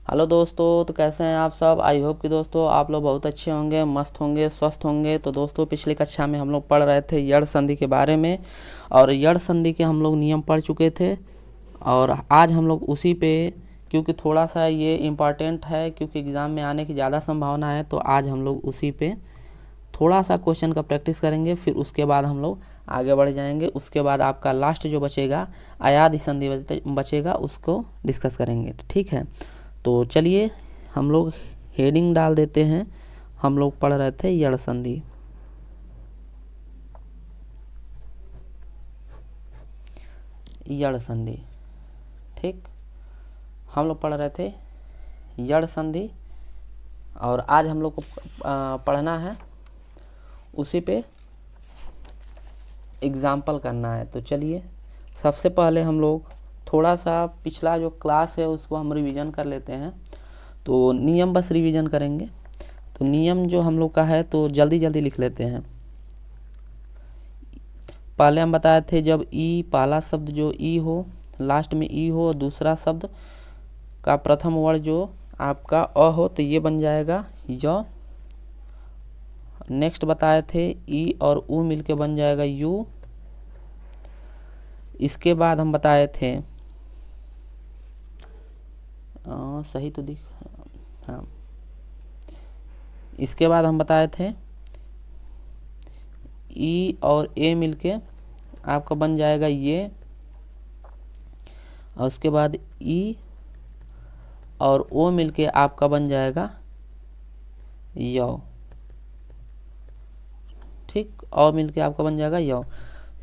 Hello दोस्तों, तो कैसे हैं आप सब। आई होप कि दोस्तों आप लोग बहुत अच्छे होंगे, मस्त होंगे, स्वस्थ होंगे। तो दोस्तों पिछली कक्षा में हम लोग पढ़ रहे थे यड़ संधि के बारे में, और यड़ संधि के हम लोग नियम पढ़ चुके थे। और आज हम लोग उसी पे, क्योंकि थोड़ा सा ये इम्पॉर्टेंट है, क्योंकि एग्ज़ाम में आने की ज़्यादा संभावना है, तो आज हम लोग उसी पे थोड़ा सा क्वेश्चन का प्रैक्टिस करेंगे। फिर उसके बाद हम लोग आगे बढ़ जाएंगे। उसके बाद आपका लास्ट जो बचेगा, अयादि संधि बचेगा, उसको डिस्कस करेंगे। ठीक है, तो चलिए हम लोग हेडिंग डाल देते हैं। हम लोग पढ़ रहे थे यड़ संधि। यड़ संधि, ठीक, हम लोग पढ़ रहे थे यड़ संधि, और आज हम लोग को पढ़ना है उसी पे एग्जाम्पल करना है। तो चलिए सबसे पहले हम लोग थोड़ा सा पिछला जो क्लास है उसको हम रिवीजन कर लेते हैं। तो नियम बस रिवीजन करेंगे। तो नियम जो हम लोग का है तो जल्दी जल्दी लिख लेते हैं। पहले हम बताए थे, जब ई पहला शब्द जो ई हो, लास्ट में ई हो, और दूसरा शब्द का प्रथम वर्ण जो आपका अ हो, तो ये बन जाएगा य। नेक्स्ट बताए थे ई और उ मिलके बन जाएगा यू। इसके बाद हम बताए थे सही तो दिख, हाँ, इसके बाद हम बताए थे ई और ए मिलके आपका बन जाएगा ये, और उसके बाद ई और ओ मिलके आपका बन जाएगा यौ। ठीक, और मिलके आपका बन जाएगा यौ।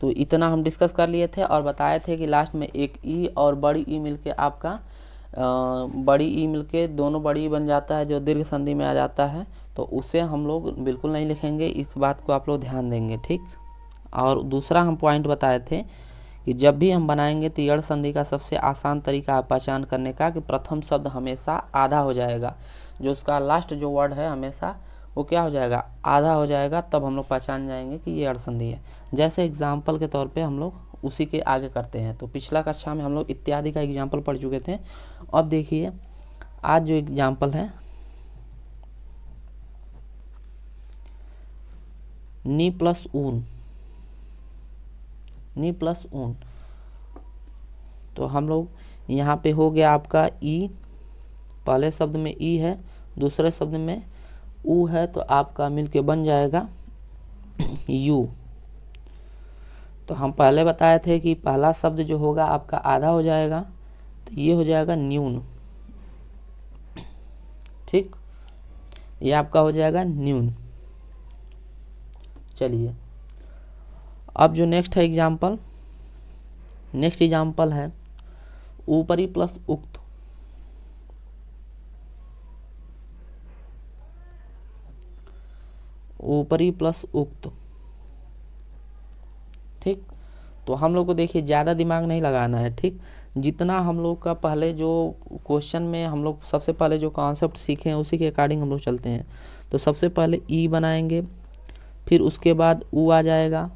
तो इतना हम डिस्कस कर लिए थे, और बताए थे कि लास्ट में एक ई और बड़ी ई मिलके आपका बड़ी ई मिलके दोनों बड़ी ई बन जाता है, जो दीर्घ संधि में आ जाता है। तो उसे हम लोग बिल्कुल नहीं लिखेंगे, इस बात को आप लोग ध्यान देंगे। ठीक, और दूसरा हम पॉइंट बताए थे कि जब भी हम बनाएंगे तो यड़ संधि का सबसे आसान तरीका पहचान करने का कि प्रथम शब्द हमेशा आधा हो जाएगा, जो उसका लास्ट जो वर्ड है हमेशा वो क्या हो जाएगा, आधा हो जाएगा। तब हम लोग पहचान जाएंगे कि ये यड़ संधि है। जैसे एग्जाम्पल के तौर पे हम लोग उसी के आगे करते हैं। तो पिछला कक्षा में हम लोग इत्यादि का एग्जाम्पल पढ़ चुके थे। अब देखिए आज जो एग्जाम्पल है, नी प्लस ऊन, नी प्लस ऊन। तो हम लोग यहाँ पे हो गया आपका ई, पहले शब्द में ई है, दूसरे शब्द में ऊ है, तो आपका मिलके बन जाएगा यू। तो हम पहले बताए थे कि पहला शब्द जो होगा आपका आधा हो जाएगा, तो ये हो जाएगा न्यून। ठीक, ये आपका हो जाएगा न्यून। चलिए अब जो नेक्स्ट है एग्जाम्पल, नेक्स्ट एग्जाम्पल है ऊपरी प्लस उक्त। ऊपरी प्लस उक्त, ठीक। तो हम लोग को देखिए ज़्यादा दिमाग नहीं लगाना है। ठीक, जितना हम लोग का पहले जो क्वेश्चन में हम लोग सबसे पहले जो कॉन्सेप्ट सीखे हैं उसी के अकॉर्डिंग हम लोग चलते हैं। तो सबसे पहले ई बनाएंगे, फिर उसके बाद ऊ आ जाएगा,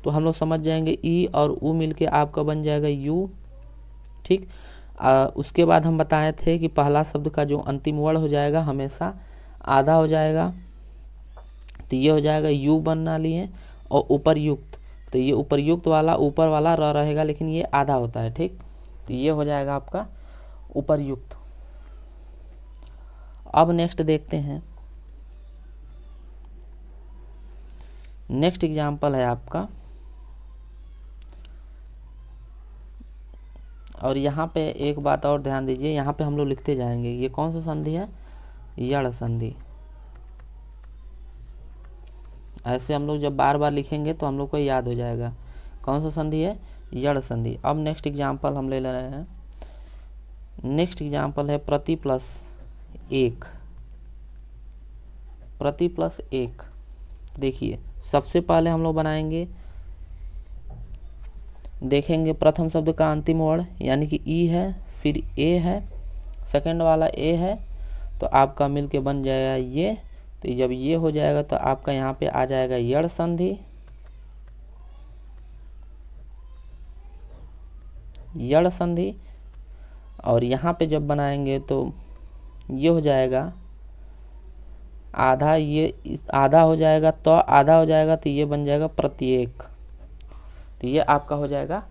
तो हम लोग समझ जाएंगे ई और ऊ मिलके आपका बन जाएगा यू। ठीक, उसके बाद हम बताए थे कि पहला शब्द का जो अंतिम वर्ण हो जाएगा हमेशा आधा हो जाएगा, तो ये हो जाएगा यू बनना लिए। और उपरयुक्त, तो ये उपरयुक्त वाला ऊपर वाला र रहेगा, लेकिन ये आधा होता है। ठीक, तो ये हो जाएगा आपका उपरयुक्त। अब नेक्स्ट देखते हैं, नेक्स्ट एग्जाम्पल है आपका, और यहाँ पे एक बात और ध्यान दीजिए, यहाँ पे हम लोग लिखते जाएंगे ये कौन सा संधि है, यड़ संधि। ऐसे हम लोग जब बार बार लिखेंगे तो हम लोग को याद हो जाएगा कौन सा संधि है, यड़ संधि। अब नेक्स्ट एग्जाम्पल हम ले रहे हैं, नेक्स्ट एग्जाम्पल है प्रति प्लस एक। प्रति प्लस एक, देखिए सबसे पहले हम लोग बनाएंगे, देखेंगे प्रथम शब्द का अंतिम वर्ण यानी कि ई है, फिर ए है, सेकंड वाला ए है, तो आपका मिलके बन जाएगा ये। तो जब ये हो जाएगा तो आपका यहाँ पे आ जाएगा यड़ संधि, यड़ संधि। और यहाँ पे जब बनाएंगे तो ये हो जाएगा आधा, ये आधा हो जाएगा तो आधा हो जाएगा, तो ये बन जाएगा प्रत्येक। तो ये आपका हो जाएगा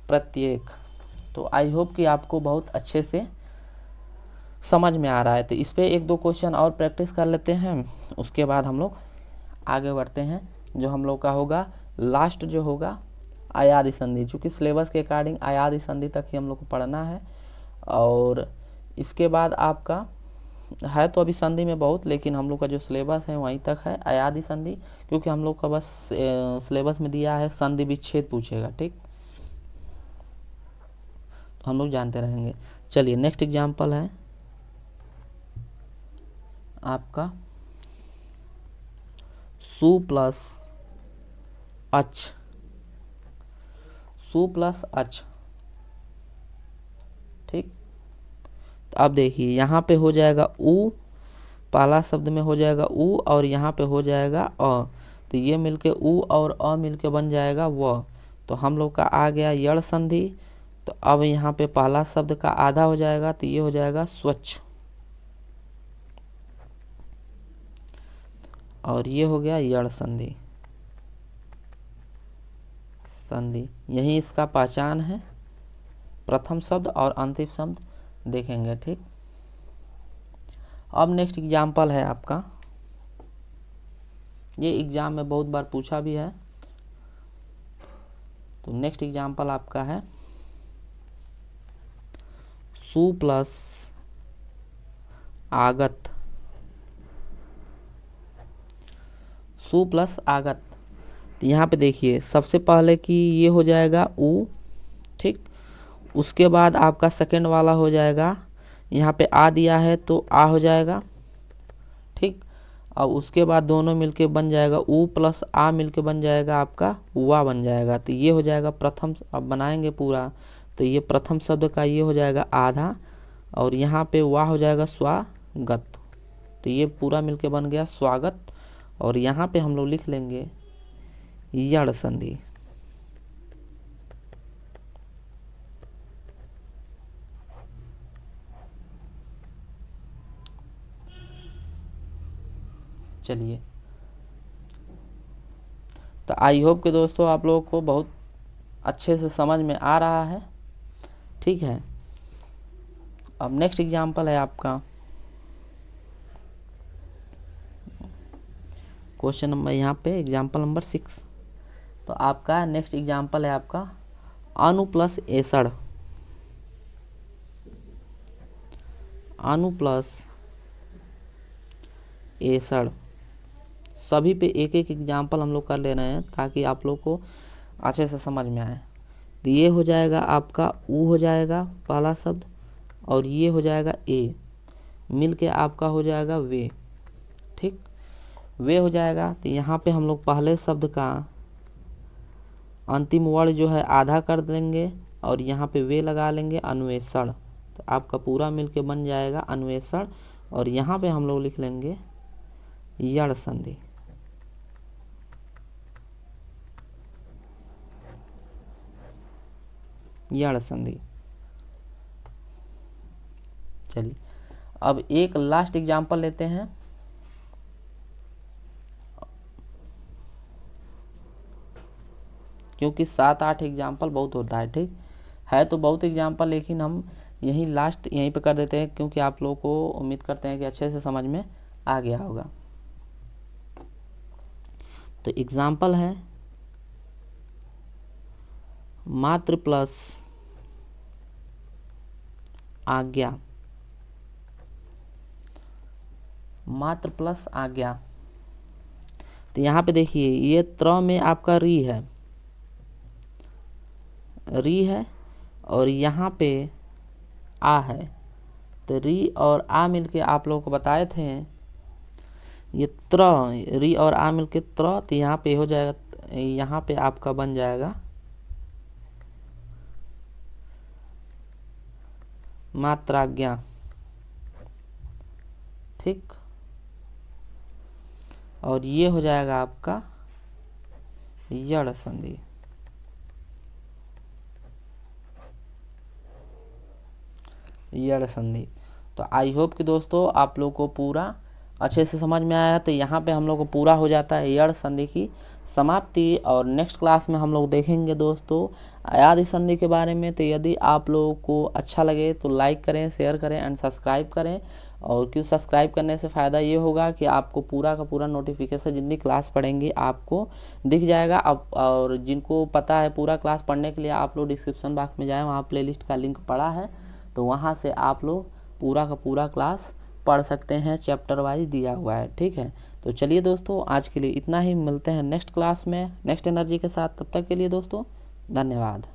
प्रत्येक। तो आई होप कि आपको बहुत अच्छे से समझ में आ रहा है। तो इस पर 1-2 क्वेश्चन और प्रैक्टिस कर लेते हैं, उसके बाद हम लोग आगे बढ़ते हैं। जो हम लोग का होगा लास्ट जो होगा अयादि संधि, चूँकि सिलेबस के अकॉर्डिंग अयादि संधि तक ही हम लोग को पढ़ना है। और इसके बाद आपका है तो अभी संधि में बहुत, लेकिन हम लोग का जो सिलेबस है वहीं तक है अयादि संधि, क्योंकि हम लोग का बस सिलेबस में दिया है संधि विच्छेद पूछेगा। ठीक, तो हम लोग जानते रहेंगे। चलिए नेक्स्ट एग्जाम्पल है आपका सु प्लस अच। सु प्लस अच, ठीक। तो अब देखिए यहाँ पे हो जाएगा उ, पहला शब्द में हो जाएगा उ और यहाँ पे हो जाएगा अ। तो ये मिलके उ और अ मिलके बन जाएगा व। तो हम लोग का आ गया यड़ संधि। तो अब यहाँ पे पहला शब्द का आधा हो जाएगा, तो ये हो जाएगा स्वच्छ, और ये हो गया यड़ संधि। संधि यही इसका पहचान है, प्रथम शब्द और अंतिम शब्द देखेंगे। ठीक, अब नेक्स्ट एग्जाम्पल है आपका, ये एग्जाम में बहुत बार पूछा भी है। तो नेक्स्ट एग्जाम्पल आपका है सु प्लस आगत। सु प्लस आगत, तो यहाँ पे देखिए सबसे पहले कि ये हो जाएगा उ, ठीक। उसके बाद आपका सेकंड वाला हो जाएगा, यहाँ पे आ दिया है तो आ हो जाएगा, ठीक। और उसके बाद दोनों मिलके बन जाएगा उ प्लस आ मिलके बन जाएगा आपका वा बन जाएगा। तो ये हो जाएगा प्रथम, अब बनाएंगे पूरा। तो ये प्रथम शब्द का ये हो जाएगा आधा, और यहाँ पे वाह हो जाएगा स्वागत। तो ये पूरा मिलके बन गया स्वागत। और यहाँ पे हम लोग लिख लेंगे यड़ संधि। चलिए, तो आई होप कि दोस्तों आप लोगों को बहुत अच्छे से समझ में आ रहा है। ठीक है, अब नेक्स्ट एग्जाम्पल है आपका क्वेश्चन नंबर, यहाँ पे एग्जाम्पल नंबर 6। तो आपका नेक्स्ट एग्जाम्पल है आपका अनु प्लस एसड़। अनु प्लस एसड़, सभी पे एक एक एग्जाम्पल हम लोग कर ले रहे हैं ताकि आप लोग को अच्छे से समझ में आए। तो ये हो जाएगा आपका उ हो जाएगा पहला शब्द, और ये हो जाएगा ए, मिल के आपका हो जाएगा वे, ठीक। वे हो जाएगा। तो यहाँ पे हम लोग पहले शब्द का अंतिम वर्ण जो है आधा कर देंगे, और यहाँ पे वे लगा लेंगे अन्वेषण। तो आपका पूरा मिल के बन जाएगा अन्वेषण, और यहाँ पे हम लोग लिख लेंगे यड़ संधि। यड़ संधि। चलिए, अब एक लास्ट एग्जाम्पल लेते हैं। क्योंकि 7-8 एग्जाम्पल बहुत होता है, ठीक है, तो बहुत एग्जाम्पल, लेकिन हम यहीं लास्ट यहीं पे कर देते हैं, क्योंकि आप लोगों को उम्मीद करते हैं कि अच्छे से समझ में आ गया होगा। तो एग्जाम्पल है मात्र प्लस आज्ञा। मात्र प्लस आज्ञा, तो यहाँ पे देखिए ये त्र में आपका री है, री है, और यहाँ पे आ है। तो री और आ मिलके आप लोगों को बताए थे ये त्र, री और आ मिलके त्र। तो यहाँ पे हो जाएगा, यहाँ पे आपका बन जाएगा मात्राज्ञा, ठीक। और ये हो जाएगा आपका यड़ संधि। यड़ संधि। तो आई होप कि दोस्तों आप लोग को पूरा अच्छे से समझ में आया है। तो यहाँ पे हम लोग को पूरा हो जाता है यड़ संधि की समाप्ति। और नेक्स्ट क्लास में हम लोग देखेंगे दोस्तों अयादि संधि के बारे में। तो यदि आप लोगों को अच्छा लगे तो लाइक करें, शेयर करें एंड सब्सक्राइब करें। और क्यों सब्सक्राइब करने से फ़ायदा ये होगा कि आपको पूरा का पूरा नोटिफिकेशन जितनी क्लास पढ़ेंगी आपको दिख जाएगा। अब और जिनको पता है पूरा क्लास पढ़ने के लिए आप लोग डिस्क्रिप्शन बॉक्स में जाएँ, वहाँ प्लेलिस्ट का लिंक पड़ा है, तो वहाँ से आप लोग पूरा का पूरा क्लास पढ़ सकते हैं, चैप्टर वाइज दिया हुआ है। ठीक है, तो चलिए दोस्तों आज के लिए इतना ही, मिलते हैं नेक्स्ट क्लास में नेक्स्ट एनर्जी के साथ। तब तक के लिए दोस्तों धन्यवाद।